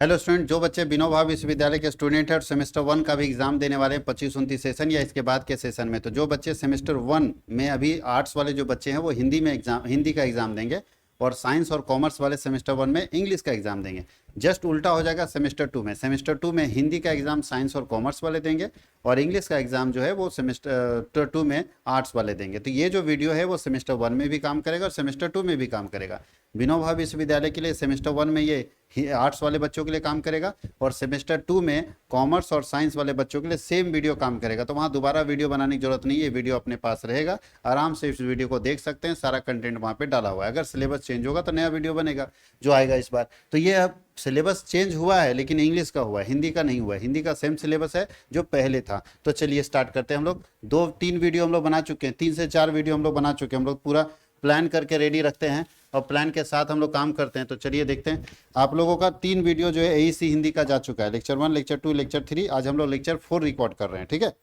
Hello student, जो बच्चे विनोबा विश्वविद्यालय के स्टूडेंट हैं और सेमेस्टर 1 का भी एग्जाम देने वाले हैं 25-29 सेशन या इसके बाद के सेशन में, तो जो बच्चे सेमेस्टर 1 में अभी आर्ट्स वाले जो बच्चे हैं वो हिंदी का एग्जाम देंगे और साइंस और कॉमर्स वाले सेमेस्टर 1 में इंग्लिश का एग्जाम देंगे। जस्ट उल्टा हो जाएगा सेमेस्टर 2 में। सेमेस्टर 2 में हिंदी का एग्जाम साइंस और कॉमर्स वाले देंगे और इंग्लिश का एग्जाम जो है वो सेमेस्टर 2 में आर्ट्स वाले देंगे। तो ये जो वीडियो है वो सेमेस्टर 1 में भी काम करेगा और सेमेस्टर 2 में भी काम करेगा। विनोबा विश्वविद्यालय के लिए सेमेस्टर 1 में ये आर्ट्स वाले बच्चों के लिए काम करेगा और सेमेस्टर 2 में कॉमर्स और साइंस वाले बच्चों के लिए सेम वीडियो काम करेगा। तो वहाँ दोबारा वीडियो बनाने की जरूरत नहीं है, वीडियो अपने पास रहेगा, आराम से इस वीडियो को देख सकते हैं, सारा कंटेंट वहाँ पे डाला हुआ है। अगर सिलेबस चेंज होगा तो नया वीडियो बनेगा जो आएगा इस बार। तो ये अब सिलेबस चेंज हुआ है लेकिन इंग्लिश का हुआ है, हिंदी का नहीं हुआ है। हिंदी का सेम सिलेबस है जो पहले था। तो चलिए स्टार्ट करते हैं। हम लोग 2-3 वीडियो हम लोग बना चुके हैं, 3 से 4 वीडियो हम लोग बना चुके हैं। हम लोग पूरा प्लान करके रेडी रखते हैं और प्लान के साथ हम लोग काम करते हैं। तो चलिए देखते हैं। आप लोगों का 3 वीडियो जो है एईसी हिंदी का जा चुका है, लेक्चर 1, लेक्चर 2, लेक्चर 3। आज हम लोग लेक्चर 4 रिकॉर्ड कर रहे हैं, ठीक है।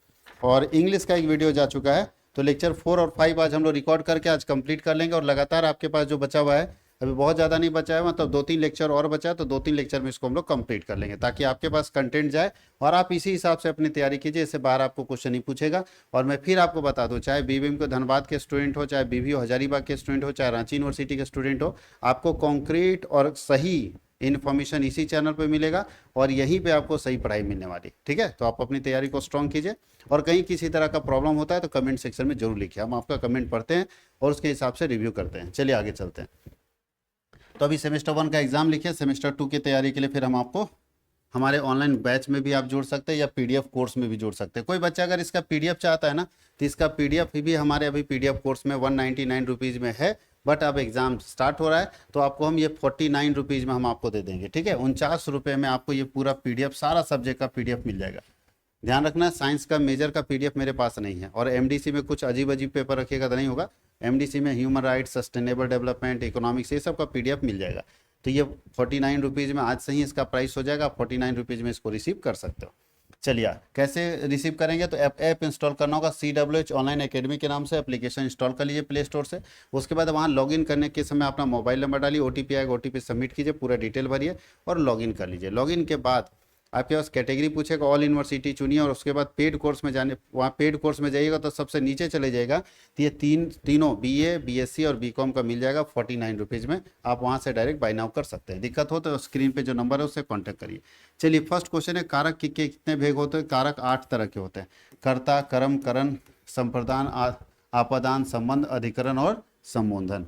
और इंग्लिश का एक वीडियो जा चुका है। तो लेक्चर 4 और 5 आज हम लोग रिकॉर्ड करके आज कंप्लीट कर लेंगे और लगातार आपके पास जो बचा हुआ है, अभी बहुत ज़्यादा नहीं बचा है, मतलब 2-3 लेक्चर और बचा है, तो 2-3 लेक्चर में इसको हम लोग कंप्लीट कर लेंगे ताकि आपके पास कंटेंट जाए और आप इसी हिसाब से अपनी तैयारी कीजिए। इससे बाहर आपको क्वेश्चन नहीं पूछेगा। और मैं फिर आपको बता दूं, चाहे बीबीएम के धनबाद के स्टूडेंट हो, चाहे बीबीयू हजारीबाग के स्टूडेंट हो, चाहे रांची यूनिवर्सिटी के स्टूडेंट हो, आपको कॉन्क्रीट और सही इन्फॉर्मेशन इसी चैनल पर मिलेगा और यहीं पे आपको सही पढ़ाई मिलने वाली, ठीक है। तो आप अपनी तैयारी को स्ट्रॉन्ग कीजिए और कहीं किसी तरह का प्रॉब्लम होता है तो कमेंट सेक्शन में जरूर लिखिए, हम आपका कमेंट पढ़ते हैं और उसके हिसाब से रिव्यू करते हैं। चलिए आगे चलते हैं। तो अभी सेमेस्टर 1 का एग्जाम लिखिए। सेमेस्टर 2 की तैयारी के लिए फिर हम आपको हमारे ऑनलाइन बैच में भी आप जुड़ सकते हैं या पीडीएफ कोर्स में भी जुड़ सकते हैं। कोई बच्चा अगर इसका पीडीएफ चाहता है ना, तो इसका पीडीएफ भी हमारे अभी पीडीएफ कोर्स में 199 रुपीज़ में है। बट अब एग्जाम स्टार्ट हो रहा है तो आपको हम ये 49 रुपीज़ में हम आपको दे देंगे, ठीक है। 49 रुपये में आपको ये पूरा पीडीएफ, सारा सब्जेक्ट का पीडीएफ मिल जाएगा। ध्यान रखना, साइंस का मेजर का पीडीएफ मेरे पास नहीं है और एमडीसी में कुछ अजीब अजीब पेपर रखिएगा तो नहीं होगा। एमडीसी में human rights, sustainable development, economics, ये सब का पीडीएफ मिल जाएगा। तो ये 49 रुपीज़ में आज से ही इसका प्राइस हो जाएगा। आप 49 रुपीज़ में इसको रिसीव कर सकते हो। चलिए कैसे रिसीव करेंगे, तो ऐप इंस्टॉल करना होगा। CWH ऑनलाइन एकेडमी के नाम से एप्लीकेशन इंस्टॉल कर लीजिए प्ले स्टोर से। उसके बाद वहाँ लॉगिन करने के समय अपना मोबाइल नंबर डालिए, OTP आएगा, OTP सबमिट कीजिए, पूरा डिटेल भरिए और लॉगिन कर लीजिए। लॉगिन के बाद आपके पास कैटेगरी पूछेगा, ऑल यूनिवर्सिटी चुनिए और उसके बाद पेड कोर्स में जाने, वहाँ पेड कोर्स में जाइएगा तो सबसे नीचे चले जाएगा तो ये तीनों BA, BSc और BCom का मिल जाएगा 49 रुपीज़ में। आप वहाँ से डायरेक्ट बाय नाउ कर सकते हैं। दिक्कत हो तो स्क्रीन पे जो नंबर है उससे कॉन्टैक्ट करिए। चलिए फर्स्ट क्वेश्चन है, कारक के कितने भेद होते हैं। कारक 8 तरह के होते हैं। कर्ता, कर्म, करण, संप्रदान, आपादान, संबंध, अधिकरण और संबोधन।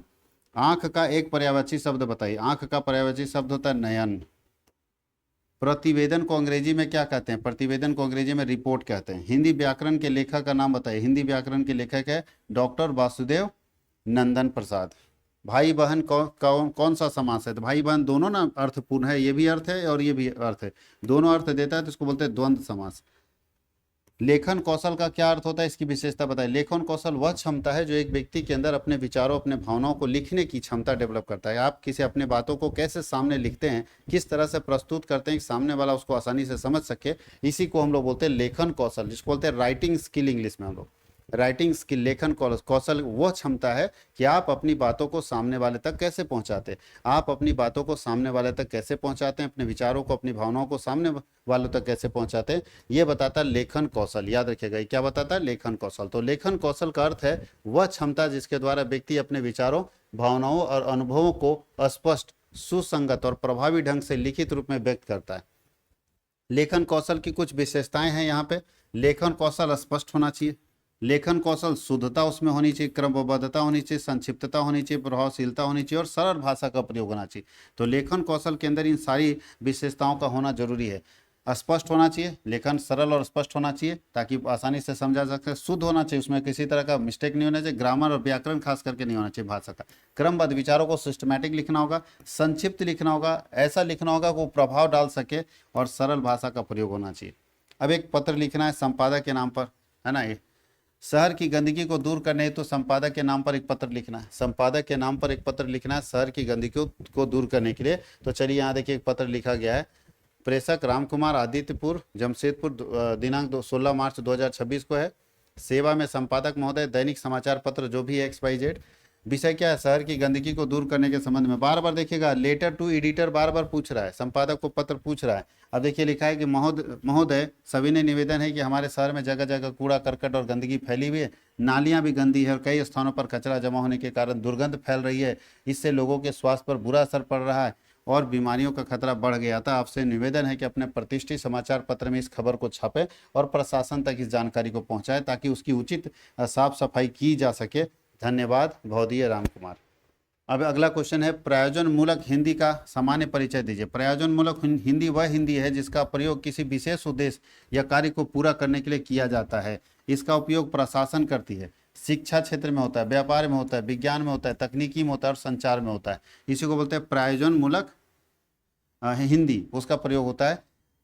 आंख का एक पर्यायवाची शब्द बताइए। आंख का पर्यायवाची शब्द होता है नयन। प्रतिवेदन को अंग्रेजी में क्या कहते हैं। प्रतिवेदन को अंग्रेजी में रिपोर्ट कहते हैं। हिंदी व्याकरण के लेखक का नाम बताइए। हिंदी व्याकरण के लेखक है डॉक्टर वासुदेव नंदन प्रसाद। भाई बहन कौन सा समास है, तो भाई बहन दोनों ना अर्थपूर्ण है, ये भी अर्थ है और ये भी अर्थ है, दोनों अर्थ देता है, तो इसको बोलते हैं द्वंद्व समास। लेखन कौशल का क्या अर्थ होता है, इसकी विशेषता बताइए। लेखन कौशल वह क्षमता है जो एक व्यक्ति के अंदर अपने विचारों, अपने भावनाओं को लिखने की क्षमता डेवलप करता है। आप किसी अपने बातों को कैसे सामने लिखते हैं, किस तरह से प्रस्तुत करते हैं कि सामने वाला उसको आसानी से समझ सके, इसी को हम लोग बोलते हैं लेखन कौशल, जिसको बोलते हैं राइटिंग स्किल इंग्लिश में हम लोग। राइटिंग स्किल, लेखन कौशल वह क्षमता है कि आप अपनी बातों को सामने वाले तक कैसे पहुंचाते हैं। आप अपनी बातों को सामने वाले तक कैसे पहुंचाते हैं, अपने विचारों को, अपनी भावनाओं को सामने वालों तक कैसे पहुंचाते हैं, ये बताता है लेखन कौशल। याद रखिएगा, ये क्या बताता है, लेखन कौशल। तो लेखन कौशल का अर्थ है वह क्षमता जिसके द्वारा व्यक्ति अपने विचारों, भावनाओं और अनुभवों को स्पष्ट, सुसंगत और प्रभावी ढंग से लिखित रूप में व्यक्त करता है। लेखन कौशल की कुछ विशेषताएं हैं यहाँ पे। लेखन कौशल स्पष्ट होना चाहिए। लेखन कौशल शुद्धता उसमें होनी चाहिए, क्रमबद्धता होनी चाहिए, संक्षिप्तता होनी चाहिए, प्रभावशीलता होनी चाहिए और सरल भाषा का प्रयोग होना चाहिए। तो लेखन कौशल के अंदर इन सारी विशेषताओं का होना जरूरी है। स्पष्ट होना चाहिए, लेखन सरल और स्पष्ट होना चाहिए ताकि आसानी से समझा जा सके। शुद्ध होना चाहिए, उसमें किसी तरह का मिस्टेक नहीं होना चाहिए। ग्रामर और व्याकरण खास करके नहीं होना चाहिए भाषा का। क्रमबद्ध, विचारों को सिस्टमैटिक लिखना होगा, संक्षिप्त लिखना होगा, ऐसा लिखना होगा कि वो प्रभाव डाल सके और सरल भाषा का प्रयोग होना चाहिए। अब एक पत्र लिखना है संपादक के नाम पर, है ना। ये शहर की गंदगी को दूर करने हेतु संपादक के नाम पर एक पत्र लिखना है। संपादक के नाम पर एक पत्र लिखना है शहर की गंदगी को दूर करने के लिए। तो चलिए यहाँ देखिए एक पत्र लिखा गया है। प्रेषक रामकुमार, आदित्यपुर, जमशेदपुर, दिनांक 16 मार्च 2026 को है। सेवा में संपादक महोदय, दैनिक समाचार पत्र जो भी XYZ, विषय क्या है, शहर की गंदगी को दूर करने के संबंध में। बार बार देखिएगा, लेटर टू एडिटर बार बार पूछ रहा है, संपादक को पत्र पूछ रहा है। अब देखिए लिखा है कि महोदय सविनय निवेदन है कि हमारे शहर में जगह जगह कूड़ा करकट और गंदगी फैली हुई है, नालियां भी गंदी है और कई स्थानों पर कचरा जमा होने के कारण दुर्गंध फैल रही है। इससे लोगों के स्वास्थ्य पर बुरा असर पड़ रहा है और बीमारियों का खतरा बढ़ गया था। आपसे निवेदन है कि अपने प्रतिष्ठित समाचार पत्र में इस खबर को छापे और प्रशासन तक इस जानकारी को पहुंचाए ताकि उसकी उचित साफ सफाई की जा सके। धन्यवाद, भौदीय राम कुमार। अब अगला क्वेश्चन है, प्रयोजन मूलक हिंदी का सामान्य परिचय दीजिए। प्रयोजन मूलक हिंदी वह हिंदी है जिसका प्रयोग किसी विशेष उद्देश्य या कार्य को पूरा करने के लिए किया जाता है। इसका उपयोग प्रशासन करती है, शिक्षा क्षेत्र में होता है, व्यापार में होता है, विज्ञान में होता है, तकनीकी में होता है और संचार में होता है। इसी को बोलते हैं प्रयोजन मूलक हिंदी, उसका प्रयोग होता है।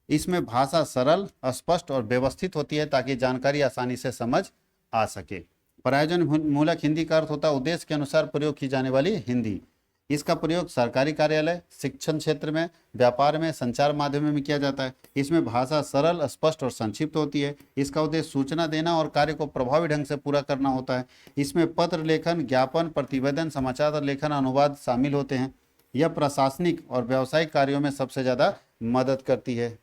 इसमें भाषा सरल, स्पष्ट और व्यवस्थित होती है ताकि जानकारी आसानी से समझ आ सके। प्रयोजन मूलक हिंदी का अर्थ होता है उद्देश्य के अनुसार प्रयोग की जाने वाली हिंदी। इसका प्रयोग सरकारी कार्यालय, शिक्षण क्षेत्र में, व्यापार में, संचार माध्यम में किया जाता है। इसमें भाषा सरल, स्पष्ट और संक्षिप्त होती है। इसका उद्देश्य सूचना देना और कार्य को प्रभावी ढंग से पूरा करना होता है। इसमें पत्र लेखन, ज्ञापन, प्रतिवेदन, समाचार लेखन, अनुवाद शामिल होते हैं। यह प्रशासनिक और व्यावसायिक कार्यों में सबसे ज्यादा मदद करती है।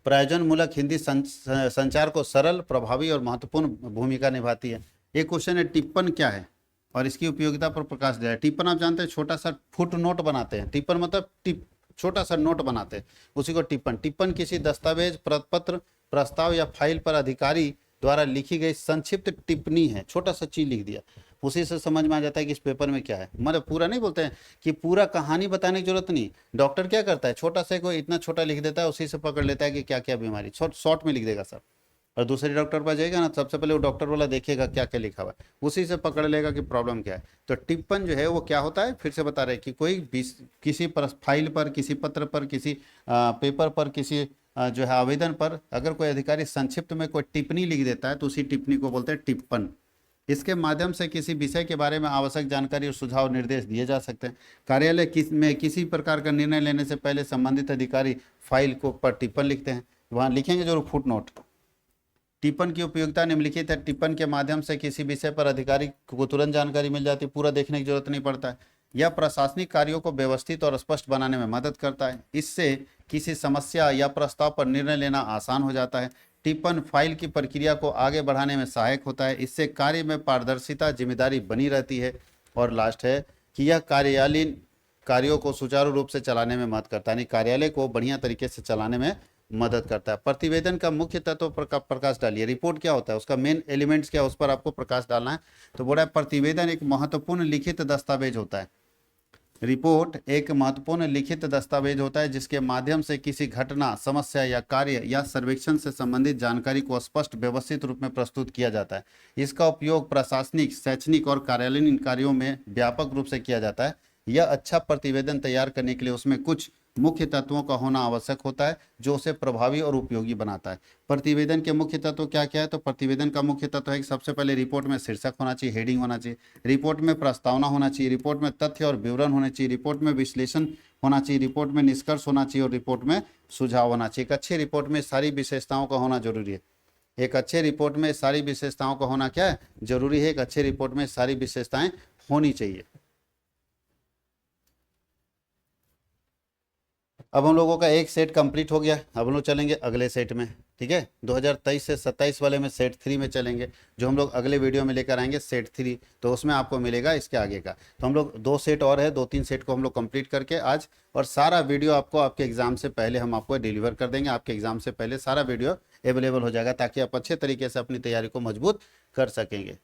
प्रयोजन मूलक हिंदी संचार को सरल, प्रभावी और महत्वपूर्ण भूमिका निभाती है। एक क्वेश्चन है, टिप्पण क्या है और इसकी उपयोगिता पर प्रकाश डालें। टिप्पण आप जानते हैं, छोटा सा फुट नोट बनाते हैं। टिप्पण मतलब छोटा सा नोट बनाते हैं, उसी को टिप्पण। टिप्पण किसी दस्तावेज, पत्र, प्रस्ताव या फाइल पर अधिकारी द्वारा लिखी गई संक्षिप्त टिप्पणी है। छोटा सा चीज लिख दिया, उसी से समझ में आ जाता है कि इस पेपर में क्या है। मतलब पूरा नहीं बोलते हैं कि पूरा कहानी बताने की जरूरत नहीं। डॉक्टर क्या करता है, छोटा सा कोई इतना छोटा लिख देता है, उसी से पकड़ लेता है कि क्या क्या बीमारी, शॉर्ट में लिख देगा सर। और दूसरे डॉक्टर पर जाएगा ना, सबसे पहले वो डॉक्टर वाला देखेगा क्या क्या लिखा हुआ है, उसी से पकड़ लेगा कि प्रॉब्लम क्या है। तो टिप्पण जो है वो क्या होता है, फिर से बता रहे हैं कि कोई किसी फाइल पर, किसी पत्र पर, किसी पेपर पर, किसी जो है आवेदन पर अगर कोई अधिकारी संक्षिप्त में कोई टिप्पणी लिख देता है तो उसी टिप्पणी को बोलते हैं टिप्पण। इसके माध्यम से किसी विषय के बारे में आवश्यक जानकारी और सुझाव निर्देश दिए जा सकते हैं। कार्यालय में किसी प्रकार का निर्णय लेने से पहले संबंधित अधिकारी फाइल को पर टिप्पण लिखते हैं, वहां लिखेंगे जरूर फुट नोट। टिप्पण की उपयोगिता निम्नलिखित है। टिप्पण के माध्यम से किसी विषय पर अधिकारी को तुरंत जानकारी मिल जाती है, पूरा देखने की जरूरत नहीं पड़ता है। यह प्रशासनिक कार्यों को व्यवस्थित और स्पष्ट बनाने में मदद करता है। इससे किसी समस्या या प्रस्ताव पर निर्णय लेना आसान हो जाता है। टिप्पण फाइल की प्रक्रिया को आगे बढ़ाने में सहायक होता है। इससे कार्य में पारदर्शिता, जिम्मेदारी बनी रहती है। और लास्ट है कि यह कार्यालयीन कार्यों को सुचारू रूप से चलाने में मदद करता है, यानी कार्यालय को बढ़िया तरीके से चलाने में मदद करता है। प्रतिवेदन का मुख्य तत्व पर प्रकाश डालिए। रिपोर्ट क्या होता है, उसका मेन एलिमेंट्स क्या है, उस पर आपको प्रकाश डालना है। तो बोला है प्रतिवेदन एक महत्वपूर्ण लिखित दस्तावेज होता है। रिपोर्ट एक महत्वपूर्ण लिखित दस्तावेज होता है जिसके माध्यम से किसी घटना, समस्या या कार्य या सर्वेक्षण से संबंधित जानकारी को स्पष्ट, व्यवस्थित रूप में प्रस्तुत किया जाता है। इसका उपयोग प्रशासनिक, शैक्षणिक और कार्यालयीन कार्यों में व्यापक रूप से किया जाता है। यह अच्छा प्रतिवेदन तैयार करने के लिए उसमें कुछ मुख्य तत्वों का होना आवश्यक होता है जो उसे प्रभावी और उपयोगी बनाता है। प्रतिवेदन के मुख्य तत्व क्या क्या है, तो प्रतिवेदन का मुख्य तत्व है कि सबसे पहले रिपोर्ट में शीर्षक होना चाहिए, हेडिंग होना चाहिए। रिपोर्ट में प्रस्तावना होना चाहिए। रिपोर्ट में तथ्य और विवरण होने चाहिए। रिपोर्ट में विश्लेषण होना चाहिए। रिपोर्ट में निष्कर्ष होना चाहिए और रिपोर्ट में सुझाव होना चाहिए। एक अच्छी रिपोर्ट में सारी विशेषताओं का होना जरूरी है। एक अच्छे रिपोर्ट में सारी विशेषताओं का होना क्या है, जरूरी है। एक अच्छे रिपोर्ट में सारी विशेषताएं होनी चाहिए। अब हम लोगों का एक सेट कंप्लीट हो गया। अब हम लोग चलेंगे अगले सेट में, ठीक है। 2023 से 27 वाले में सेट 3 में चलेंगे, जो हम लोग अगले वीडियो में लेकर आएंगे सेट 3। तो उसमें आपको मिलेगा इसके आगे का। तो हम लोग 2 सेट और है, 2-3 सेट को हम लोग कंप्लीट करके आज, और सारा वीडियो आपको आपके एग्जाम से पहले हम आपको डिलीवर कर देंगे। आपके एग्जाम से पहले सारा वीडियो अवेलेबल हो जाएगा ताकि आप अच्छे तरीके से अपनी तैयारी को मजबूत कर सकेंगे।